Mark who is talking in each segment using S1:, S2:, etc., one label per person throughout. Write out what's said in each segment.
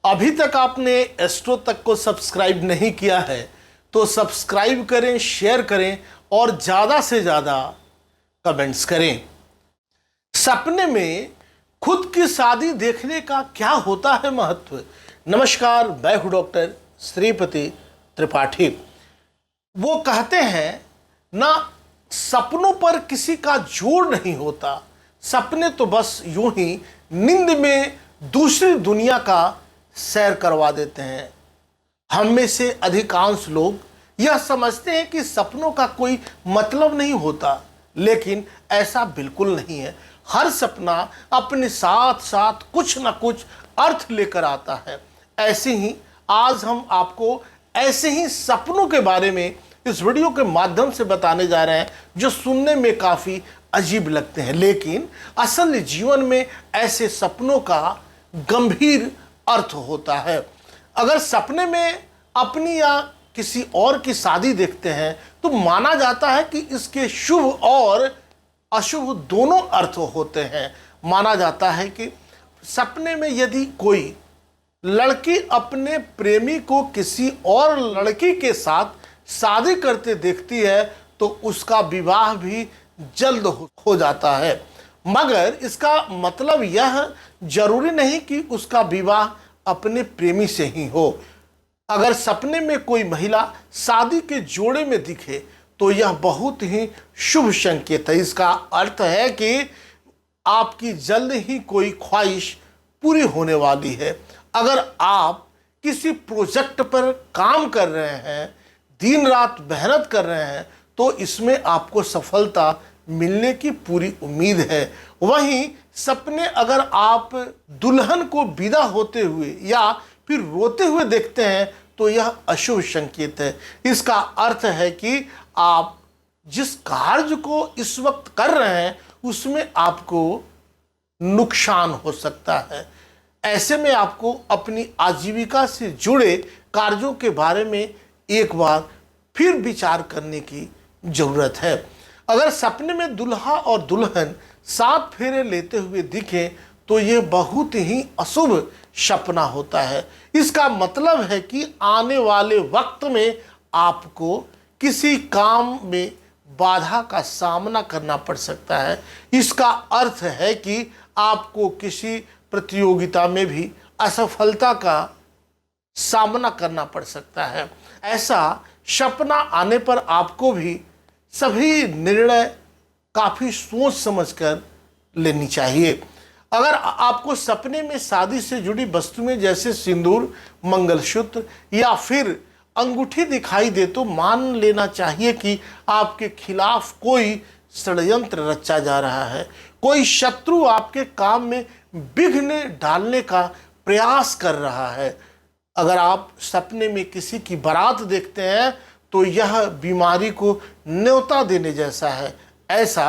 S1: अभी तक आपने एस्ट्रो तक को सब्सक्राइब नहीं किया है तो सब्सक्राइब करें, शेयर करें और ज़्यादा से ज़्यादा कमेंट्स करें। सपने में खुद की शादी देखने का क्या होता है महत्व। नमस्कार, मैं हूँ डॉक्टर श्रीपति त्रिपाठी। वो कहते हैं ना, सपनों पर किसी का जोर नहीं होता, सपने तो बस यूं ही नींद में दूसरी दुनिया का सैर करवा देते हैं। हम में से अधिकांश लोग यह समझते हैं कि सपनों का कोई मतलब नहीं होता, लेकिन ऐसा बिल्कुल नहीं है। हर सपना अपने साथ साथ कुछ ना कुछ अर्थ लेकर आता है। ऐसे ही आज हम आपको ऐसे ही सपनों के बारे में इस वीडियो के माध्यम से बताने जा रहे हैं, जो सुनने में काफ़ी अजीब लगते हैं, लेकिन असल जीवन में ऐसे सपनों का गंभीर अर्थ होता है। अगर सपने में अपनी या किसी और की शादी देखते हैं तो माना जाता है कि इसके शुभ और अशुभ दोनों अर्थ होते हैं। माना जाता है कि सपने में यदि कोई लड़की अपने प्रेमी को किसी और लड़की के साथ शादी करते देखती है तो उसका विवाह भी जल्द हो जाता है, मगर इसका मतलब यह जरूरी नहीं कि उसका विवाह अपने प्रेमी से ही हो। अगर सपने में कोई महिला शादी के जोड़े में दिखे तो यह बहुत ही शुभ संकेत है। इसका अर्थ है कि आपकी जल्द ही कोई ख्वाहिश पूरी होने वाली है। अगर आप किसी प्रोजेक्ट पर काम कर रहे हैं, दिन रात मेहनत कर रहे हैं, तो इसमें आपको सफलता मिलने की पूरी उम्मीद है। वहीं सपने अगर आप दुल्हन को विदा होते हुए या फिर रोते हुए देखते हैं तो यह अशुभ संकेत है। इसका अर्थ है कि आप जिस कार्य को इस वक्त कर रहे हैं उसमें आपको नुकसान हो सकता है। ऐसे में आपको अपनी आजीविका से जुड़े कार्यों के बारे में एक बार फिर विचार करने की जरूरत है। अगर सपने में दुल्हा और दुल्हन साथ फेरे लेते हुए दिखें तो यह बहुत ही अशुभ सपना होता है। इसका मतलब है कि आने वाले वक्त में आपको किसी काम में बाधा का सामना करना पड़ सकता है। इसका अर्थ है कि आपको किसी प्रतियोगिता में भी असफलता का सामना करना पड़ सकता है। ऐसा सपना आने पर आपको भी सभी निर्णय काफ़ी सोच समझकर लेनी चाहिए। अगर आपको सपने में शादी से जुड़ी वस्तुएं जैसे सिंदूर, मंगलसूत्र या फिर अंगूठी दिखाई दे तो मान लेना चाहिए कि आपके खिलाफ कोई षड्यंत्र रचा जा रहा है। कोई शत्रु आपके काम में विघ्न डालने का प्रयास कर रहा है। अगर आप सपने में किसी की बारात देखते हैं तो यह बीमारी को न्योता देने जैसा है। ऐसा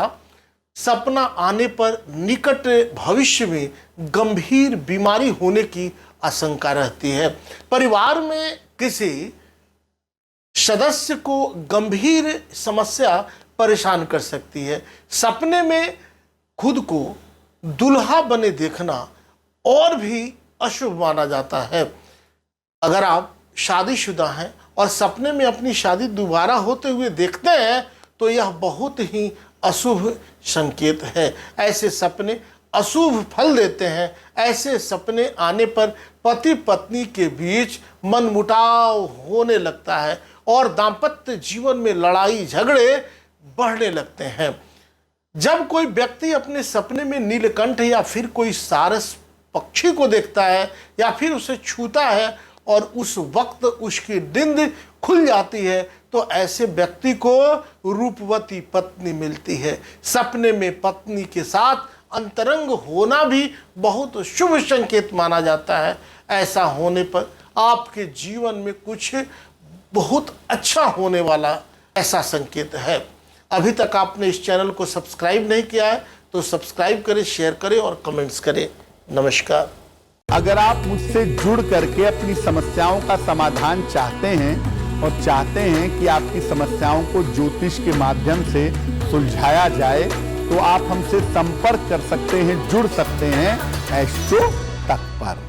S1: सपना आने पर निकट भविष्य में गंभीर बीमारी होने की आशंका रहती है। परिवार में किसी सदस्य को गंभीर समस्या परेशान कर सकती है। सपने में खुद को दुल्हा बने देखना और भी अशुभ माना जाता है। अगर आप शादीशुदा हैं और सपने में अपनी शादी दोबारा होते हुए देखते हैं तो यह बहुत ही अशुभ संकेत है। ऐसे सपने अशुभ फल देते हैं। ऐसे सपने आने पर पति पत्नी के बीच मनमुटाव होने लगता है और दाम्पत्य जीवन में लड़ाई झगड़े बढ़ने लगते हैं। जब कोई व्यक्ति अपने सपने में नीलकंठ या फिर कोई सारस पक्षी को देखता है या फिर उसे छूता है और उस वक्त उसकी नींद खुल जाती है तो ऐसे व्यक्ति को रूपवती पत्नी मिलती है। सपने में पत्नी के साथ अंतरंग होना भी बहुत शुभ संकेत माना जाता है। ऐसा होने पर आपके जीवन में कुछ बहुत अच्छा होने वाला ऐसा संकेत है। अभी तक आपने इस चैनल को सब्सक्राइब नहीं किया है तो सब्सक्राइब करें, शेयर करें और कमेंट्स करें। नमस्कार।
S2: अगर आप मुझसे जुड़ करके अपनी समस्याओं का समाधान चाहते हैं और चाहते हैं कि आपकी समस्याओं को ज्योतिष के माध्यम से सुलझाया जाए तो आप हमसे संपर्क कर सकते हैं, जुड़ सकते हैं एस्ट्रो तक पर।